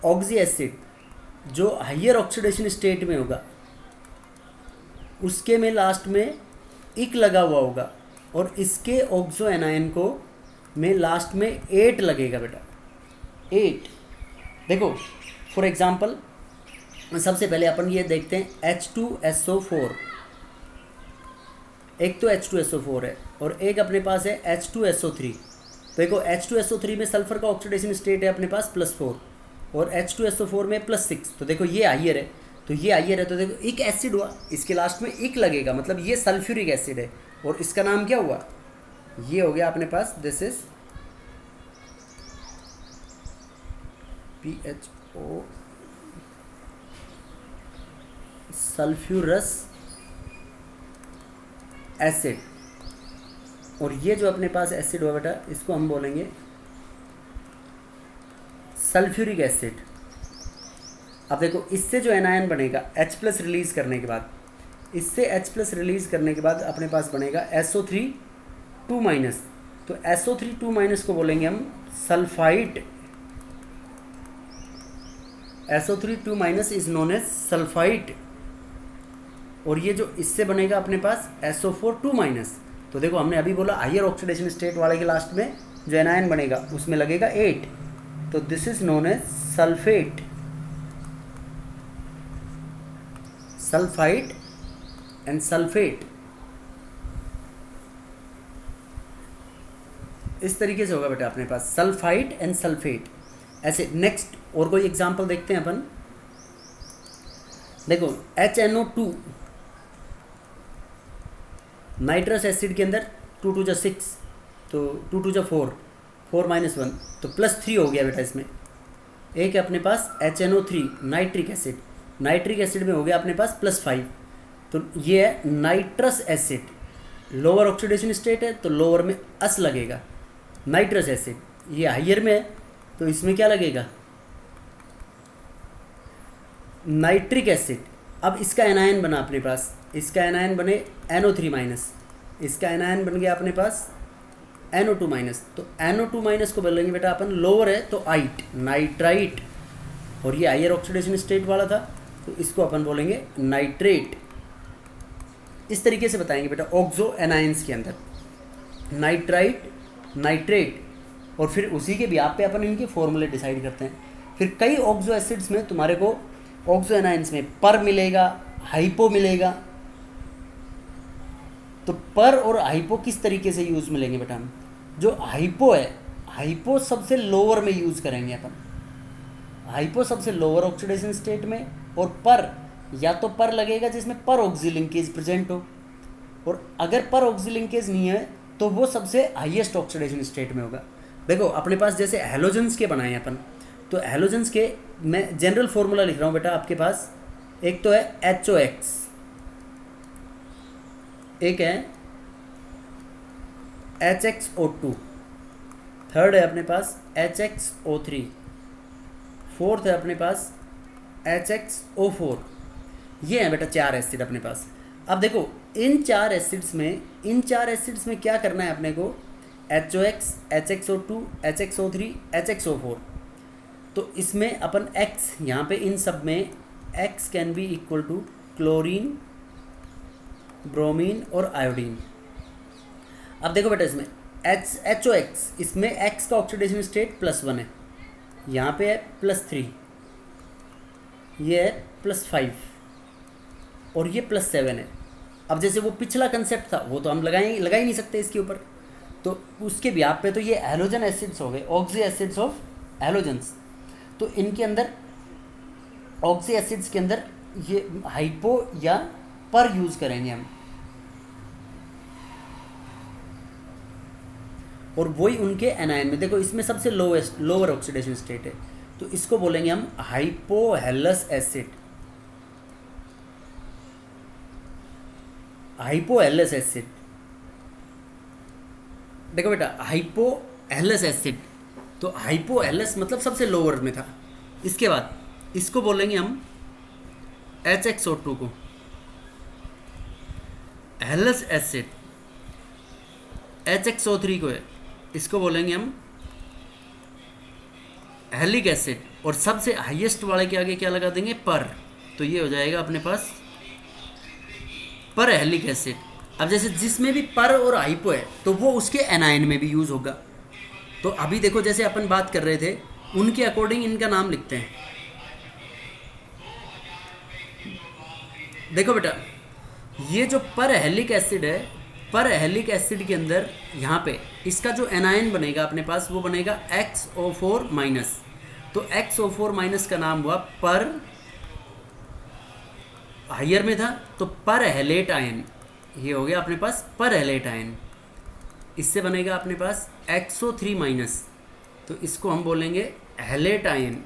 ऑक्सी एसिड जो हायर ऑक्सीडेशन स्टेट में होगा उसके में लास्ट में इक लगा हुआ होगा और इसके ऑक्सो एनायन को में लास्ट में 8 लगेगा बेटा, 8। देखो फॉर एग्जांपल सबसे पहले अपन ये देखते हैं H2SO4, एक तो H2SO4 है और एक अपने पास है H2SO3। देखो H2SO3 में सल्फर का ऑक्सीडेशन स्टेट है अपने पास +4 और H2SO4 में +6। तो देखो ये हाइयर है, तो ये हाइयर है, तो देखो एक एसिड हुआ, इसके लास्ट में इक लगेगा, मतलब ये सल्फ्यूरिक एसिड है और इसका नाम क्या हुआ, ये हो गया अपने पास, this is PHO sulphurous acid. और ये जो अपने पास एसिड हुआ बेटा इसको हम बोलेंगे सल्फ्यूरिक एसिड। अब देखो इससे जो एनायन बनेगा H+ रिलीज करने के बाद, इससे H+ रिलीज करने के बाद अपने पास बनेगा SO3 2-। तो SO3 2- को बोलेंगे हम sulphide. SO3 2- is known as sulphide. और ये जो इससे बनेगा अपने पास SO4 2-। तो देखो हमने अभी बोला हायर ऑक्सीडेशन स्टेट वाले के लास्ट में जो एनायन बनेगा उसमें लगेगा 8, तो this is known as sulphate, sulphide and sulphate. इस तरीके से होगा बेटा अपने पास सल्फाइड एंड सल्फेट। ऐसे नेक्स्ट और कोई एग्जांपल देखते हैं अपन। देखो HNO2 नाइट्रस एसिड के अंदर 2 × 6, तो 2 × 4, 4-1, तो +3 हो गया बेटा इसमें। एक है अपने पास HNO3 nitric acid, nitric acid में हो गया अपने पास +5, तो ये है nitrous acid. Lower oxidation state है तो लोअर में अस लगेगा, नाइट्रस एसिड। ये हाइयर में है तो इसमें क्या लगेगा, नाइट्रिक एसिड। अब इसका एनायन बना अपने पास, इसका एनायन बने NO3-, इसका एनायन बन गया अपने पास NO2-। तो NO2- को बोलेंगे बेटा अपन लोअर है तो आइट, नाइट्राइट। और ये हायर ऑक्सीडेशन स्टेट वाला था तो इसको अपन बोलेंगे नाइट्रेट। इस तरीके से बताएंगे बेटा ऑक्सो एनायंस के अंदर नाइट्राइट, नाइट्रेट, और फिर उसी के ब्याह पे अपन इनके फॉर्मूले डिसाइड करते हैं। फिर कई ऑक्सो एसिड्स में तुम्हारे को ऑक्सो एनायंस में पर मिलेगा, हाइपो मिलेगा। तो पर और हाइपो किस तरीके से यूज़ मिलेंगे बेटा हम, जो हाइपो है, हाइपो सबसे लोअर में यूज़ करेंगे अपन, हाइपो सबसे लोअर ऑक्सीडेशन स्टेट में, और पर या तो पर लगेगा जिसमें पर ऑक्सी लिंकेज प्रेजेंट हो, और अगर पर ऑक्सी लिंकेज नहीं है तो वो सबसे हाईएस्ट ऑक्सीडेशन स्टेट में होगा। देखो अपने पास जैसे हेलोजेंस के बनाए हैं अपन, तो हेलोजेंस के मैं जनरल फॉर्मूला लिख रहा हूँ बेटा आपके पास। एक तो है HOX, एक है HXO2, थर्ड है अपने पास HXO3, फोर्थ है अपने पास HXO4। ये है बेटा 4 एसिड अपने पास। अब देखो इन 4 एसिड्स में क्या करना है अपने को, HOX, HXO2, HXO3, HXO4। तो इसमें अपन X यहाँ पे इन सब में X can be equal to chlorine, bromine और आयोडीन। अब देखो बेटा इसमें HOX, इसमें X का ऑक्सीडेशन स्टेट +1 है, यहाँ पे है +3, ये है +5 और ये +7 है। अब जैसे वो पिछला कंसेप्ट था वो तो हम लगा ही नहीं सकते इसके ऊपर, तो उसके ब्याह पे तो ये हैलोजन एसिड्स हो गए, ऑक्सी एसिड्स ऑफ हैलोजेंस। तो इनके अंदर ऑक्सी एसिड्स के अंदर ये हाइपो या पर यूज़ करेंगे हम। और वही उनके एनायन में। देखो इसमें सबसे लोअर ऑक्सीडेशन स्टेट है, तो इसको बोलेंगे हम हाइपोहेलस एसिड। हाइपोहेलस एसिड, देखो बेटा हाइपोहेलस एसिड, तो हाइपोहेलस मतलब सबसे लोअर में था। इसके बाद इसको बोलेंगे हम HXO2 को हेलस एसिड। HXO3 को है, इसको बोलेंगे हम हेलिक एसिड, और सबसे हाईएस्ट वाले के आगे क्या लगा देंगे, पर, तो ये हो जाएगा अपने पास पर हेलिक एसिड। अब जैसे जिसमें भी पर और हाइपो है तो वो उसके एनायन में भी यूज होगा। तो अभी देखो जैसे अपन बात कर रहे थे उनके अकॉर्डिंग इनका नाम लिखते हैं। देखो बेटा ये जो पर हेलिक एसिड है, पर हेलिक एसिड के अंदर यहाँ पे इसका जो एनायन बनेगा अपने पास वो बनेगा XO4 माइनस। तो XO4 माइनस का नाम हुआ पर, हायर में था तो पर हेलेट आयन, ये हो गया अपने पास पर हेलेट आयन। इससे बनेगा अपने पास XO3 माइनस, तो इसको हम बोलेंगे हेलेट आयन।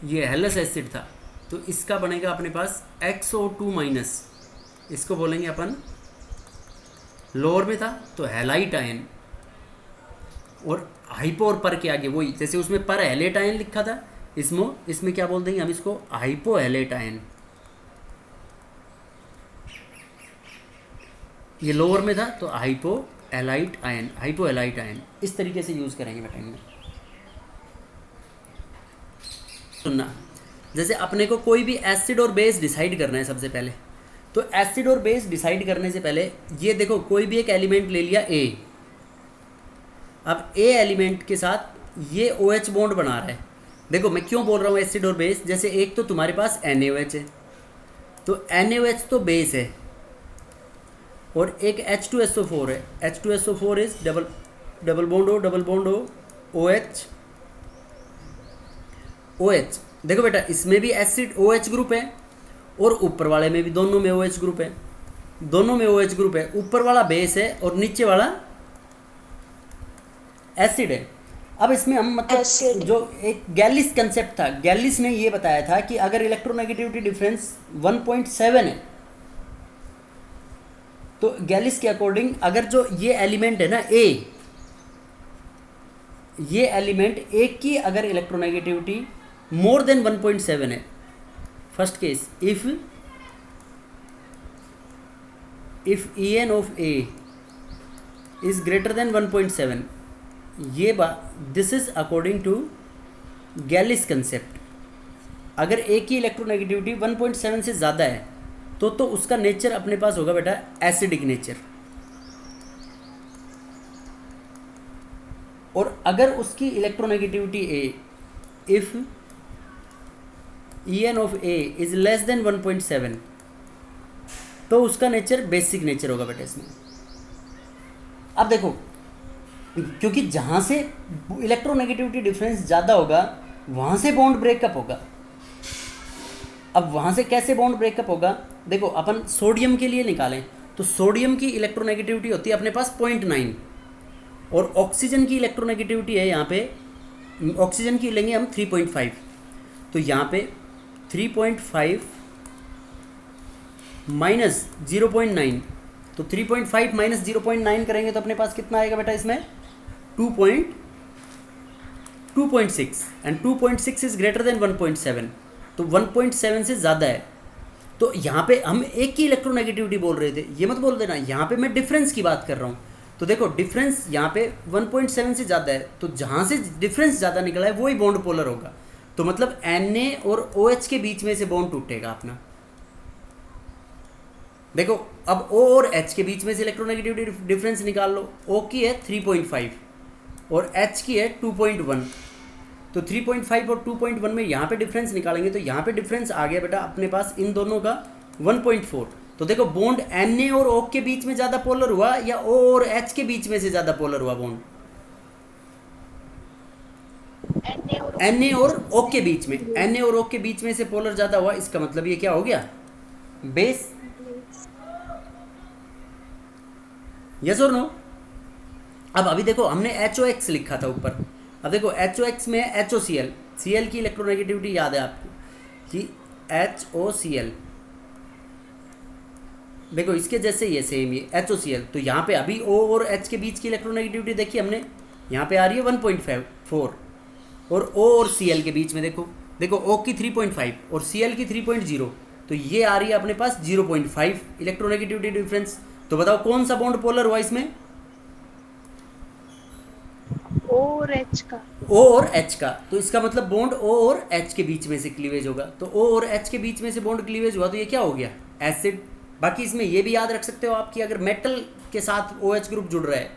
ये हेलस एसिड था तो इसका बनेगा अपने पास XO2 माइनस, इसको बोलेंगे अपन लोअर में था तो हेलाइट आयन। और हाइपो और पर के आगे वही, जैसे उसमें पर हेलेट आयन लिखा था, इसमें क्या बोल देंगे हम इसको, हाइपो हेलेट आयन। ये लोअर में था तो hypo halite ion, hypo halite ion. इस तरीके से यूज करेंगे बेटा इनमें। सुनना, जैसे अपने को कोई भी एसिड और बेस डिसाइड करना है सबसे पहले, तो एसिड और बेस डिसाइड करने से पहले ये देखो कोई भी एक एलिमेंट ले लिया A। अब A एलिमेंट के साथ ये OH बॉन्ड बना रहा है। देखो मैं क्यों बोल रहा हूँ एसिड और बेस, जैसे एक तो तुम्हारे पास NaOH है, तो NaOH तो बेस है, और एक H2SO4 है। H2SO4 is double bond O OH। देखो बेटा इसमें भी एसिड OH ग्रुप है और ऊपर वाले में भी, दोनों में OH ग्रुप है, दोनों में OH ग्रुप है। ऊपर वाला बेस है और नीचे वाला एसिड है। अब इसमें हम मतलब Acid। जो एक गैलिस कंसेप्ट था, गैलिस ने ये बताया था कि अगर इलेक्ट्रोनेगेटिविटी डिफरेंस 1.7 है तो गैलिस के अकॉर्डिंग अगर जो ये एलिमेंट है ना A, ये एलिमेंट A की अगर इलेक्ट्रोनेगेटिविटी मोर देन 1.7 है, first case if En of A is greater than 1.7, ये बात दिस इज अकॉर्डिंग टू गैलिस कंसेप्ट। अगर A की इलेक्ट्रोनेगेटिविटी 1.7 से ज़्यादा है तो उसका नेचर अपने पास होगा बेटा एसिडिक नेचर। और अगर उसकी electronegativity A, if En of A is less than 1.7, तो उसका नेचर बेसिक नेचर होगा बेटा इसमें। अब देखो क्योंकि जहाँ से इलेक्ट्रोनेगेटिविटी डिफरेंस ज़्यादा होगा वहाँ से बॉन्ड ब्रेकअप होगा। अब वहाँ से कैसे बॉन्ड ब्रेकअप होगा, देखो अपन सोडियम के लिए निकालें तो सोडियम की इलेक्ट्रोनेगेटिविटी होती है अपने पास 0.9, और ऑक्सीजन की इलेक्ट्रोनेगेटिविटी है यहाँ पे, ऑक्सीजन की लेंगे हम 3.5, तो यहाँ पे 3.5 माइनस 0.9, तो 3.5 माइनस 0.9 करेंगे तो अपने पास कितना आएगा बेटा इसमें 2.6, एंड 2.6 इज ग्रेटर देन 1.7, तो 1.7 से ज़्यादा है। तो यहाँ पे हम एक की इलेक्ट्रोनेगेटिविटी बोल रहे थे, ये मत बोल देना, यहाँ पे मैं डिफरेंस की बात कर रहा हूँ। तो देखो डिफरेंस यहाँ पे 1.7 से ज़्यादा है, तो जहाँ से डिफरेंस ज़्यादा निकला है वही बॉन्ड पोलर होगा। तो मतलब Na और OH के बीच में से बॉन्ड टूटेगा अपना। देखो अब O और H के बीच में से इलेक्ट्रोनेगेटिविटी डिफरेंस निकाल लो। O की है 3.5 और H की है 2.1, तो 3.5 और 2.1 में यहाँ पे डिफरेंस निकालेंगे तो यहाँ पे डिफरेंस आ गया बेटा अपने पास इन दोनों का 1.4। तो देखो बॉन्ड Na और O के बीच में ज़्यादा पोलर हुआ या O और H के बीच में से ज़्यादा पोलर हुआ बॉन्ड? Na और O के बीच में, Na और O के बीच में से पोलर ज़्यादा हुआ, इसका मतलब ये क्या हो गया, बेस। यस और नो? अब अभी देखो हमने HOX लिखा था ऊपर, अब देखो HOX में HOCl, Cl की इलेक्ट्रोनेगेटिविटी याद है आपको कि HOCl, देखो इसके जैसे ये सेम ये HOCl, तो यहाँ पे अभी O और H के बीच की इलेक्ट्रोनेगेटिविटी देखी हमने, यहाँ पे आ रही है 1.4, और O और Cl के बीच में देखो O की 3.5 और Cl की 3.0, तो ये आ रही है अपने पास 0.5 इलेक्ट्रोनेगेटिविटी डिफरेंस। तो बताओ कौन सा बॉन्ड पोलर हुआ इसमें? O और H का। O और H का, तो इसका मतलब बॉन्ड O और H के बीच में से क्लीवेज होगा, तो O और H के बीच में से बॉन्ड क्लीवेज हुआ तो ये क्या हो गया? एसिड। बाकी इसमें ये भी याद रख सकते हो आप कि अगर मेटल के साथ OH ग्रुप जुड़ रहा है,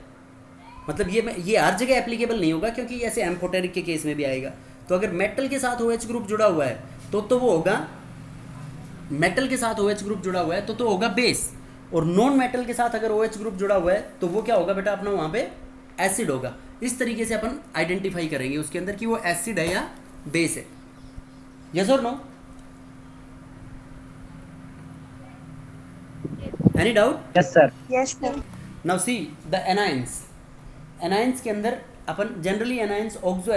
मतलब ये हर जगह एप्लीकेबल नहीं होगा क्योंकि ऐसे एम्फोटेरिक के केस में भी आएगा, तो अगर मेटल के साथ OH ग्रुप जुड़ा हुआ है तो वो होगा, मेटल के साथ OH ग्रुप जुड़ा हुआ है तो होगा बेस, और नॉन मेटल के साथ अगर OH ग्रुप जुड़ा हुआ है तो वो क्या होगा बेटा अपना वहाँ पे एसिड होगा। इस तरीके से अपन आइडेंटिफाई करेंगे उसके अंदर कि वो एसिड है या बेस है। यस और no? Any doubt? Yes sir. Yes, sir. Now see the anions. Anions के अंदर अपन जनरली एनाइंस ऑक्सो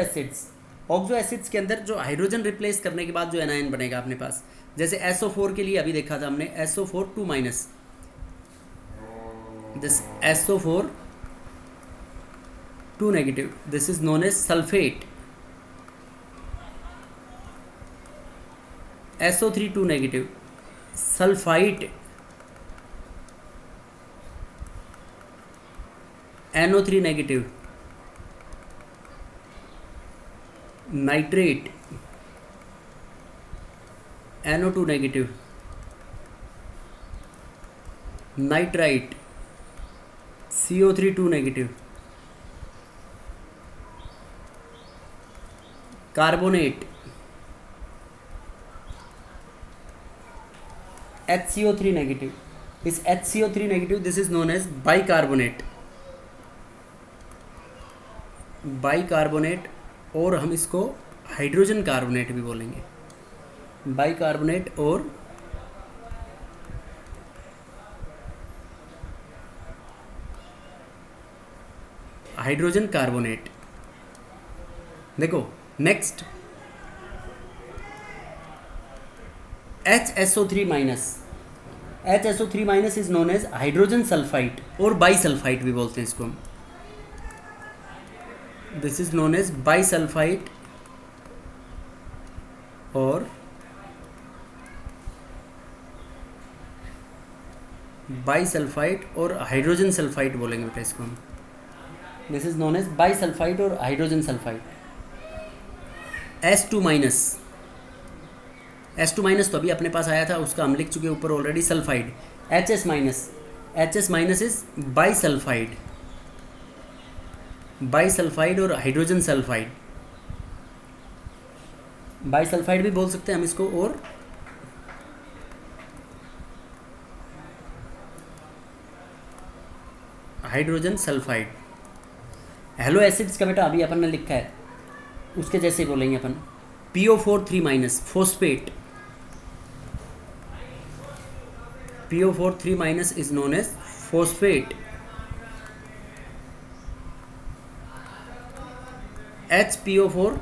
एसिड्स के अंदर जो हाइड्रोजन रिप्लेस करने के बाद जो एनाइन बनेगा अपने पास, जैसे SO4 के लिए अभी देखा था हमने SO4 2 minus, this SO4 2 negative, this is known as sulphate. SO3 2 negative, sulphite. NO3 negative, nitrate. NO2 negative, nitrite. CO3 2 negative, carbonate. HCO3 negative, इस HCO3 negative this is known as bicarbonate. Bicarbonate, और हम इसको hydrogen carbonate भी बोलेंगे, bicarbonate और hydrogen carbonate. देखो next HSO3 minus, HSO3 minus is known as hydrogen sulphide और bisulphide भी बोलते हैं इसको हम, दिस इज नोन एज बाईसल्फाइड और बाईसल्फाइड और हाइड्रोजन सल्फाइड बोलेंगे बेटा इसको हम, दिस इज नोन एज बाईसल्फाइड और हाइड्रोजन सल्फाइड। S2 माइनस तो अभी अपने पास आया था, उसका हम लिख चुके ऊपर already, sulphide. HS minus is bisulphide और हाइड्रोजन सल्फाइड, बाईसल्फाइड भी बोल सकते हैं हम इसको, और हाइड्रोजन सल्फाइड। हेलो एसिड्स का बेटा अभी अपन ने लिखा है, उसके जैसे बोलेंगे अपन, PO4 3 minus, phosphate. PO4 3 minus is known as phosphate. HPO4